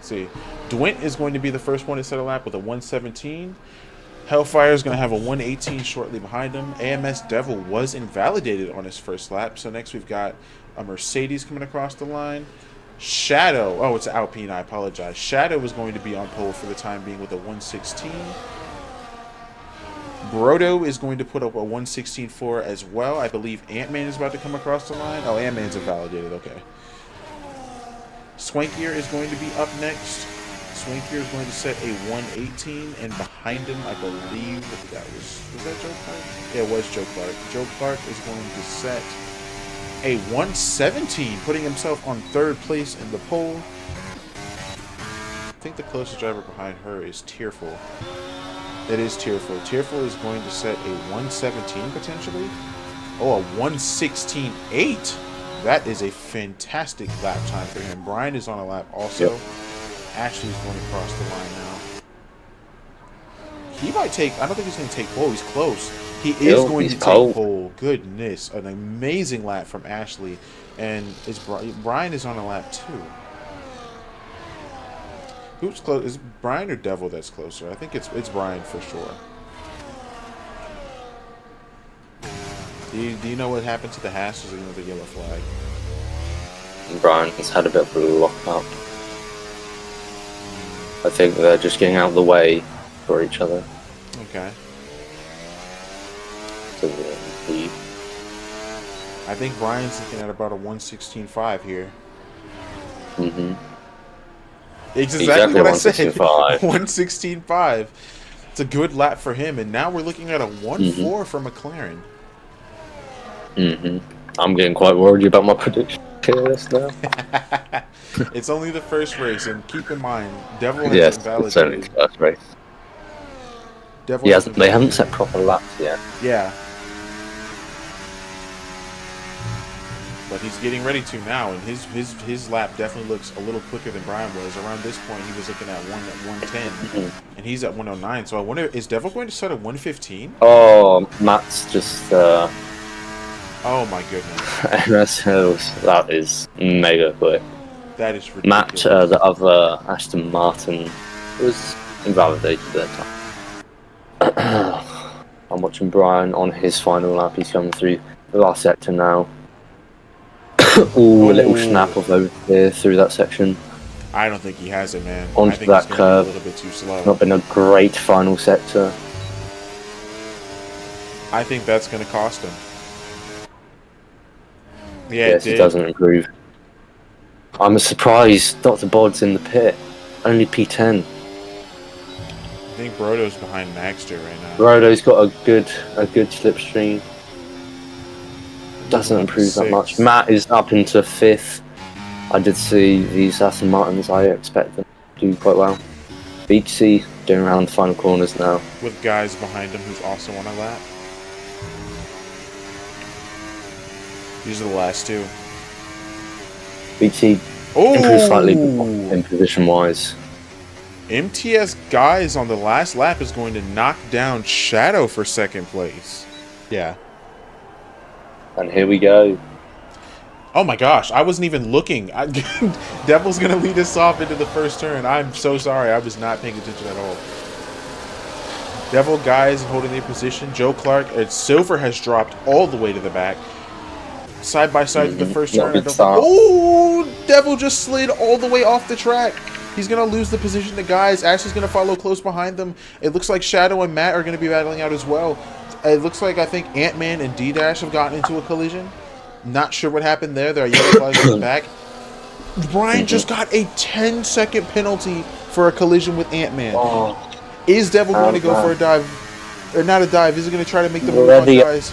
see. Dwint is going to be the first one to set a lap with a 117. Hellfire is going to have a 118 shortly behind him. AMS Devil was invalidated on his first lap. So next we've got a Mercedes coming across the line. Shadow. Oh, it's Alpine. I apologize. Shadow is going to be on pole for the time being with a 116. Brodo is going to put up a 116.4 as well. I believe Ant-Man is about to come across the line. Oh, Ant-Man's invalidated. Okay. Swankier is going to be up next. Swankier is going to set a 118, and behind him, I believe that was that Joe Clark? Yeah, it was Joe Clark. Joe Clark is going to set a 117, putting himself on third place in the poll. I think the closest driver behind her is Tearful. It is Tearful. Tearful is going to set a 117 potentially. Oh, a 116.8. That is a fantastic lap time for him. Brian is on a lap also. Yep. Ashley's going across the line now. He might take, I don't think he's going to take pole. He's close. He is going to take pole. Goodness. An amazing lap from Ashley. And Brian is on a lap too. Who's close? Is Brian or Devil that's closer? I think it's Brian for sure. Do you know what happened to the hashes with the yellow flag? Brian has had a bit of a lock-up. I think they're just getting out of the way for each other. Okay. So I think Brian's looking at about a 116.5 here. Mm-hmm. It's exactly what I said. 116.5. It's a good lap for him, and now we're looking at a 1.4 for McLaren. Mm-hmm. I'm getting quite worried about my prediction now. It's only the first race, and keep in mind, Devil has invalidated. It's only the first race. They haven't set proper laps yet. Yeah. But he's getting ready to now, and his lap definitely looks a little quicker than Brian was. Around this point, he was looking at 110, and he's at 109. So I wonder, is Devil going to start at 115? Oh, Matt's just... Oh my goodness. MS Hills, that is mega quick. That is ridiculous. Matt, the other Aston Martin, was invalidated that time. I'm watching Brian on his final lap. He's coming through the last sector now. Ooh, a little snap of over here through that section. I don't think he has it, man. Onto that curve. A little bit too slow. Not been a great final sector. I think that's going to cost him. Yeah, yes, it doesn't improve. I'm surprised Dr. Bod's in the pit. Only P10. I think Brodo's behind Magster right now. Brodo's got a good slipstream. Doesn't improve that much. Matt is up into 5th. I did see these Aston Martins. I expect them to do quite well. BC doing around the final corners now. With guys behind him who's also on a lap. These are the last two. BT improved slightly in position-wise. MTS Guys on the last lap is going to knock down Shadow for second place. Yeah. And here we go. Oh my gosh, I wasn't even looking. Devil's going to lead us off into the first turn. I'm so sorry. I was not paying attention at all. Devil Guys holding their position. Joe Clark and Silver has dropped all the way to the back. Side by side to the first turn. Oh, Devil just slid all the way off the track. He's going to lose the position to Guys. Ashley's going to follow close behind them. It looks like Shadow and Matt are going to be battling out as well. It looks like I think Ant-Man and D-Dash have gotten into a collision. Not sure what happened there. There are yellow flags in the back. Brian just got a 10-second penalty for a collision with Ant-Man. Oh, is Devil going to go for a dive? Or not a dive. Is he going to try to make the move on Guys?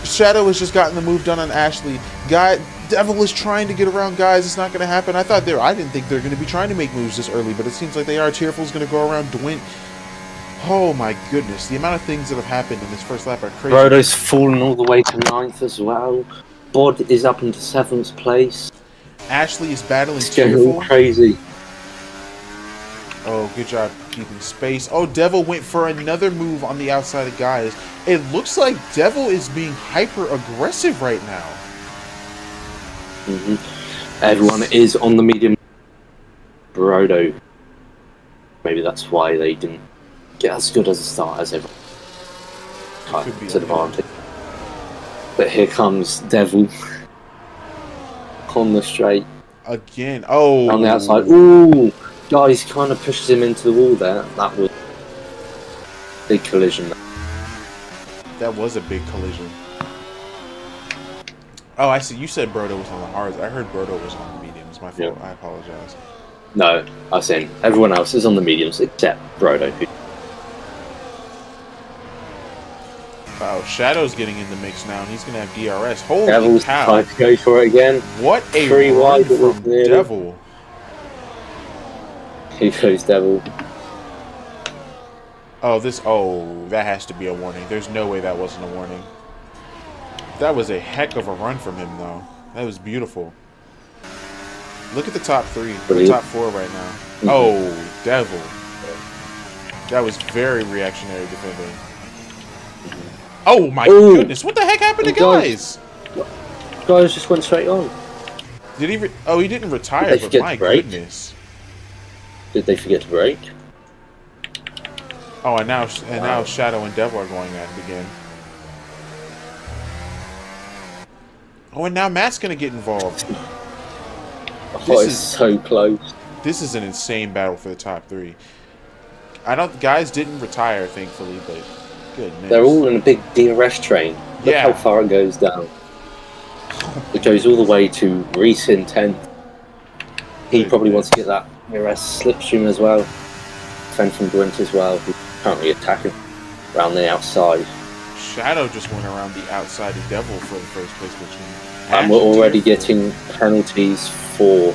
Shadow has just gotten the move done on Ashley. Devil is trying to get around Guys. It's not going to happen. I didn't think they're going to be trying to make moves this early, but it seems like they are. Tearful's going to go around Dwint. Oh my goodness. The amount of things that have happened in this first lap are crazy. Brodo's fallen all the way to 9th as well. Bod is up into 7th place. Ashley is battling Tearful. Crazy. Oh, good job keeping space. Oh, Devil went for another move on the outside of Guys. It looks like Devil is being hyper-aggressive right now. Everyone is on the medium. Brodo. Maybe that's why they didn't get as good as a start as everyone. Could be To advantage. But here comes Devil on the straight. Again. Oh. On the outside. Ooh! Guys kind of pushes him into the wall there. That was a big collision. That was a big collision. Oh, I see. You said Brodo was on the hards. I heard Brodo was on the mediums. My fault. Yeah. I apologize. No, I was saying everyone else is on the mediums except Brodo. Oh, Shadow's getting in the mix now, and he's going to have DRS. Holy Devil's cow. trying to go for it again. What a Three run wide from Devil. Here goes Devil. Oh, that has to be a warning. There's no way that wasn't a warning. That was a heck of a run from him, though. That was beautiful. Look at the top three. The top four right now. Mm-hmm. Oh, Devil. That was very reactionary defending. Oh my goodness! What the heck happened to guys? Guys just went straight on. Did he? He didn't retire. But my goodness! Did they forget to brake? Oh, and now Shadow and Devil are going at it again. Oh, and now Matt's gonna get involved. Oh, it's so close. This is an insane battle for the top three. Guys didn't retire, thankfully, but. Goodness. They're all in a big DRS train. Look how far it goes down. It goes all the way to Reese in 10th. He probably wants to get that DRS slipstream as well. Fenn from Gwent as well, who's currently attacking around the outside. Shadow just went around the outside of Devil for the first place, and we're already getting penalties for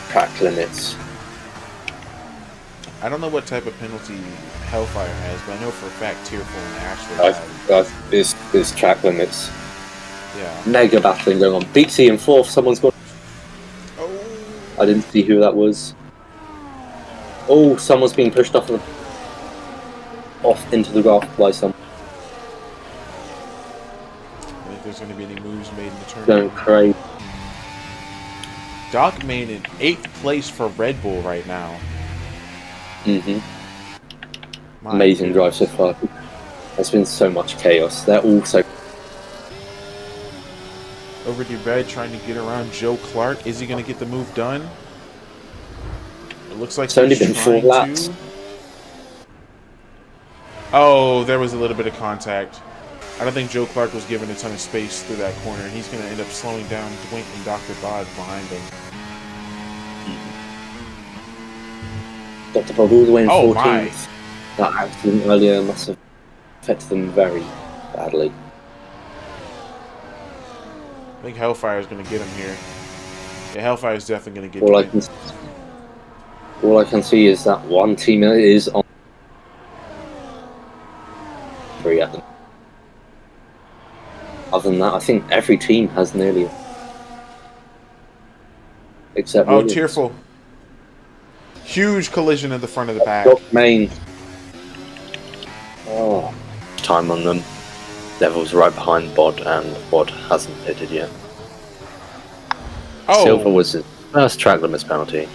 track limits. I don't know what type of penalty Hellfire has, but I know for a fact Tearful and Ashford have. There's track limits. Yeah. Mega battling going on. BC in 4th, someone's got... Oh. I didn't see who that was. Oh, someone's being pushed off into the raft by someone. I think there's going to be any moves made in the tournament. Going crazy. Doc made in 8th place for Red Bull right now. Mm-hmm. Amazing drive so far. There's been so much chaos. They're all so... Overdue Red trying to get around Joe Clark. Is he going to get the move done? It looks like it's only been 4 laps. Oh, there was a little bit of contact. I don't think Joe Clark was given a ton of space through that corner, and he's going to end up slowing down Dwight and Dr. Bod behind him. Dr. Bod all the way in 14th. My. That accident earlier must have affected them very badly. I think Hellfire's going to get him here. Yeah, Hellfire's definitely going to get him. All I can see is that one team is on 3 at them. Other than that, I think every team has nearly... Except Williams. Tearful. Huge collision at the front of the pack. Main. Oh. Time on them. Devil's right behind Bod, and Bod hasn't pitted yet. Oh. Silver was his first track limits penalty.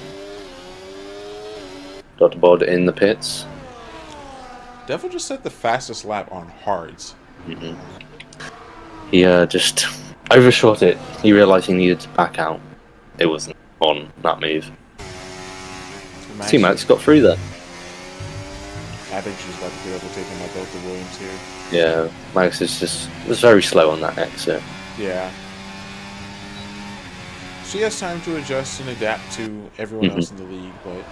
Dr. Bod in the pits. Devil just set the fastest lap on hards. Mm-hmm. He just overshot it. He realised he needed to back out. It wasn't on that move. T-Max got through there. I think she's about to be able to take him out Delta Williams here. Yeah, Max was very slow on that exit. Yeah. She has time to adjust and adapt to everyone else in the league, but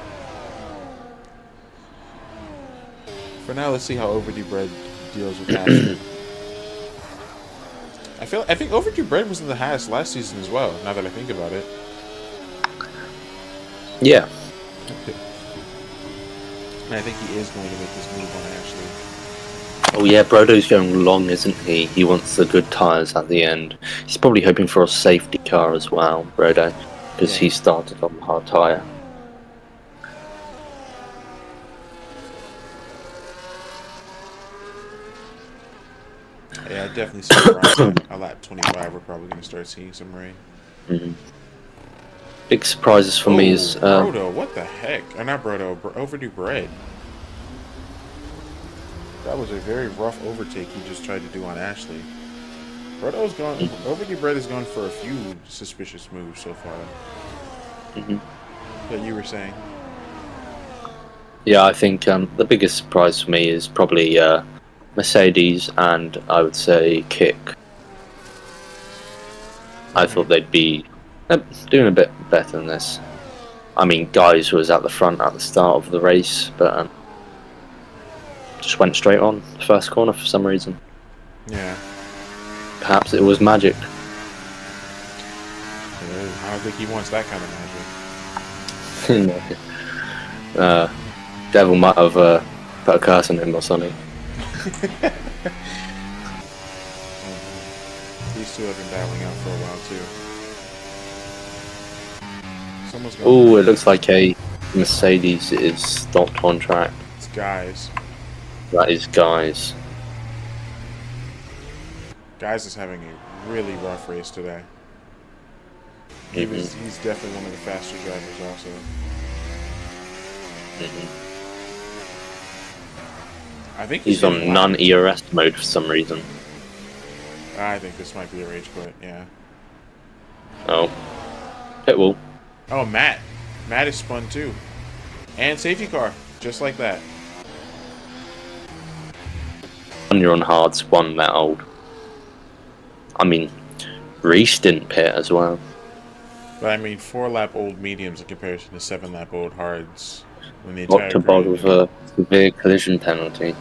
for now, let's see how Overdue Bread deals with Ashford. I think Overdue Bread was in the Haas last season as well, now that I think about it. Yeah. And I think he is going to make this move on Ashley. Oh yeah, Brodo's going long, isn't he? He wants the good tyres at the end. He's probably hoping for a safety car as well, Brodo, because he started on the hard tyre. Yeah, I definitely see around a lap 25 we're probably going to start seeing some rain. Mm-hmm. big surprises for me is Brodo, what the heck? Or not Brodo, Overdue Bread. That was a very rough overtake he just tried to do on Ashley. Brodo's gone. Overdue Bread has gone for a few suspicious moves so far. That you were saying. Yeah, I think the biggest surprise for me is probably Mercedes and I would say Kick. I thought they'd be doing a bit better than this. I mean, Guys was at the front at the start of the race, but just went straight on the first corner for some reason. Yeah. Perhaps it was magic. I don't think he wants that kind of magic. Devil might have put a curse on him or something. These two have been battling out for a while too. Oh, it looks like a Mercedes is stopped on track. It's Guys. That is Guys. Guys is having a really rough race today. He's definitely one of the faster drivers also. I think he's on non-ERS mode for some reason. I think this might be a rage quit, yeah. Oh. Pitbull. Oh, Matt. Matt is spun too. And safety car, just like that. When you're on hards, one that old. I mean, Reese didn't pit as well. But I mean, 4-lap old mediums in comparison to 7-lap old hards. When the entire Dr. Bod with a severe collision penalty.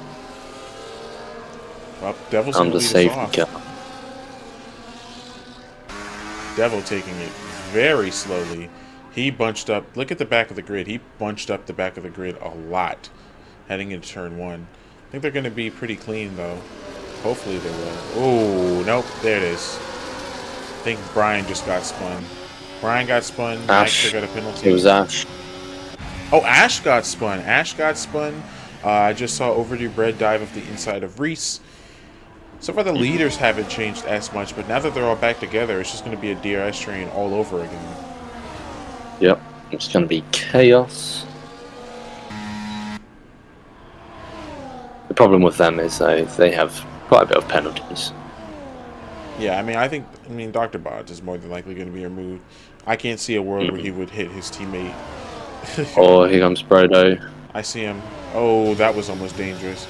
Well, Devil's on the safety car. Devil taking it very slowly. He bunched up. Look at the back of the grid. He bunched up the back of the grid a lot heading into turn 1. I think they're going to be pretty clean, though. Hopefully they will. Oh, nope. There it is. I think Brian just got spun. Brian got spun. Ash. Got a penalty. It was Ash. Oh, Ash got spun. Ash got spun. I just saw Overdue Bread dive off the inside of Reese. So far, the leaders haven't changed as much, but now that they're all back together, it's just going to be a DRS train all over again. Yep. It's going to be chaos. The problem with them is they have quite a bit of penalties. Yeah, I mean, Dr. Bods is more than likely going to be removed. I can't see a world where he would hit his teammate. Oh, here comes Brodo. I see him. Oh, that was almost dangerous.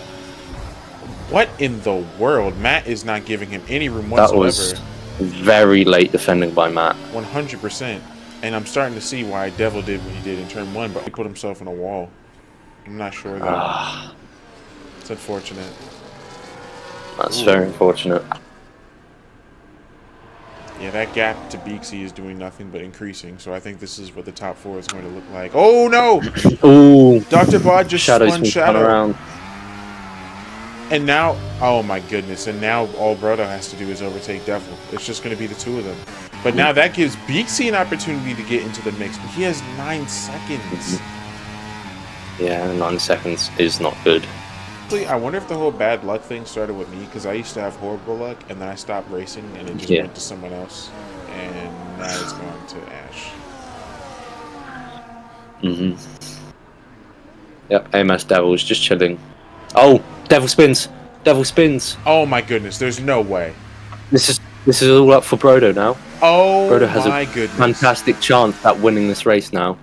What in the world? Matt is not giving him any room whatsoever. That was very late defending by Matt. 100%. And I'm starting to see why Devil did what he did in turn 1, but he put himself in a wall. I'm not sure, though. It's unfortunate. That's very unfortunate. Yeah, that gap to Beaksy is doing nothing but increasing, so I think this is what the top 4 is going to look like. Oh, no! Ooh! Dr. Bod just spun Shadow. Around. And now, oh my goodness, and now all Brodo has to do is overtake Devil. It's just going to be the two of them. But now that gives Beaksy an opportunity to get into the mix, but he has 9 seconds. Yeah, 9 seconds is not good. I wonder if the whole bad luck thing started with me, because I used to have horrible luck, and then I stopped racing, and it just went to someone else. And now it's gone to Ash. Yep, AMS Devil's just chilling. Oh, Devil spins! Devil spins! Oh my goodness, there's no way. This is all up for Brodo now. Oh Brodo has my a goodness. fantastic chance at winning this race now.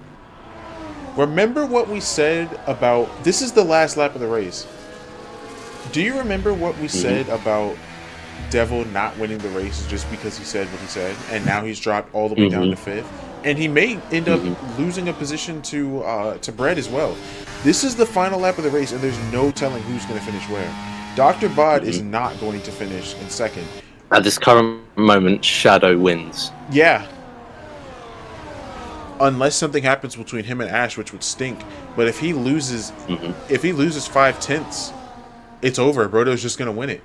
Remember what we said about... This is the last lap of the race. Do you remember what we said about Devil not winning the race just because he said what he said? And now he's dropped all the way down to 5th. And he may end up losing a position to Bread as well. This is the final lap of the race, and there's no telling who's going to finish where. Dr. Bod is not going to finish in 2nd. At this current moment, Shadow wins. Yeah. Unless something happens between him and Ash, which would stink. But if he loses, if he loses 5/10, it's over. Brodo's just going to win it.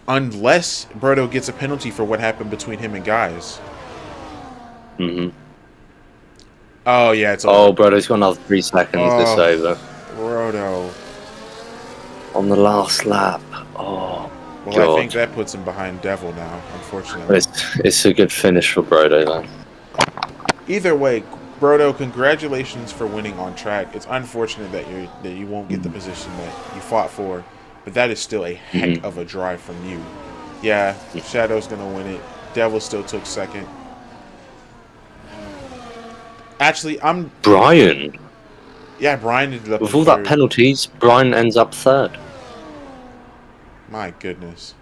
Unless Brodo gets a penalty for what happened between him and Guys. Oh, yeah, it's over. Oh, Brodo's got another 3 seconds. It's over. Brodo. On the last lap. Oh, well, God. I think that puts him behind Devil now, unfortunately. It's a good finish for Brodo, though. Either way, Brodo, congratulations for winning on track. It's unfortunate that you won't get the position that you fought for, but that is still a heck of a drive from you. Yeah, Shadow's gonna win it. Devil still took second. Actually, Brian. Yeah, Brian ended up With in all third. that penalties, Brian ends up third. My goodness.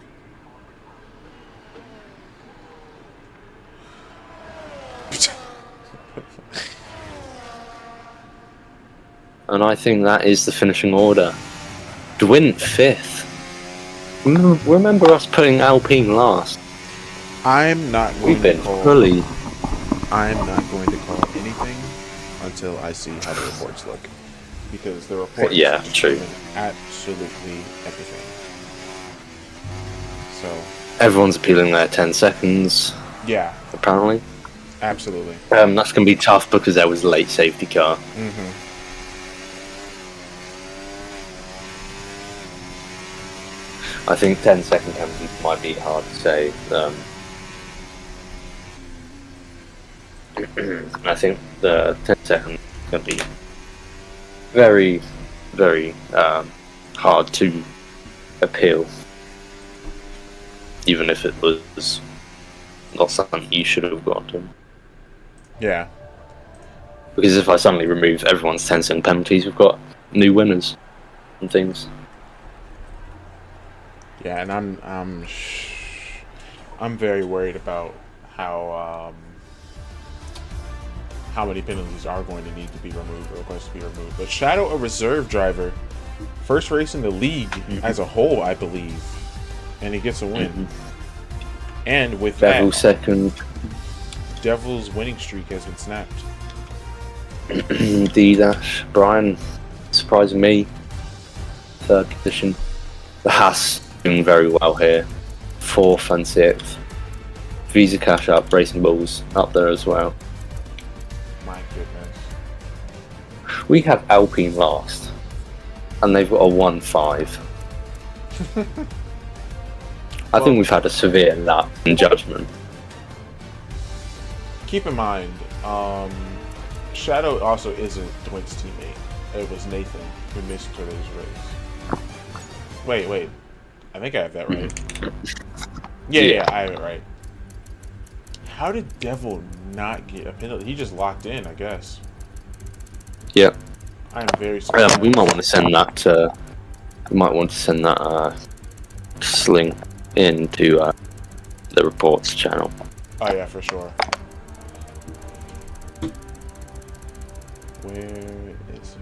And I think that is the finishing order. Dwint fifth. Remember us putting Alpine last? I'm not going We've been to call. fully. I'm not going to call anything until I see how the reports look, because the reports True. absolutely everything. So Everyone's appealing their 10 seconds. yeah, Apparently. absolutely. That's going to be tough because there was a late safety car. I think 10-second penalty might be hard to say. I think the 10-second is going to be very, very hard to appeal, even if it was not something you should have gotten. Yeah. Because if I suddenly remove everyone's 10-second penalties, we've got new winners and things. Yeah, and I'm very worried about how many penalties are going to need to be removed or requested to be removed. But Shadow, a reserve driver, first race in the league as a whole, I believe, and he gets a win. And with Devil that, second. Devil's winning streak has been snapped. D-Dash, Brian, surprising me, third position. The Haas doing very well here, 4th and 6th. Visa Cash Up, Racing Bulls up there as well. My goodness. We have Alpine last, and they've got a 1-5. I think we've had a severe lap in judgment. Keep in mind, Shadow also isn't Dwight's teammate. It was Nathan who missed today's race. Wait. I think I have that right. Yeah, I have it right. How did Devil not get a penalty? He just locked in, I guess. Yeah. I am very surprised. We might want to send that. We might want to send that link into the reports channel. Oh yeah, for sure. Where is it?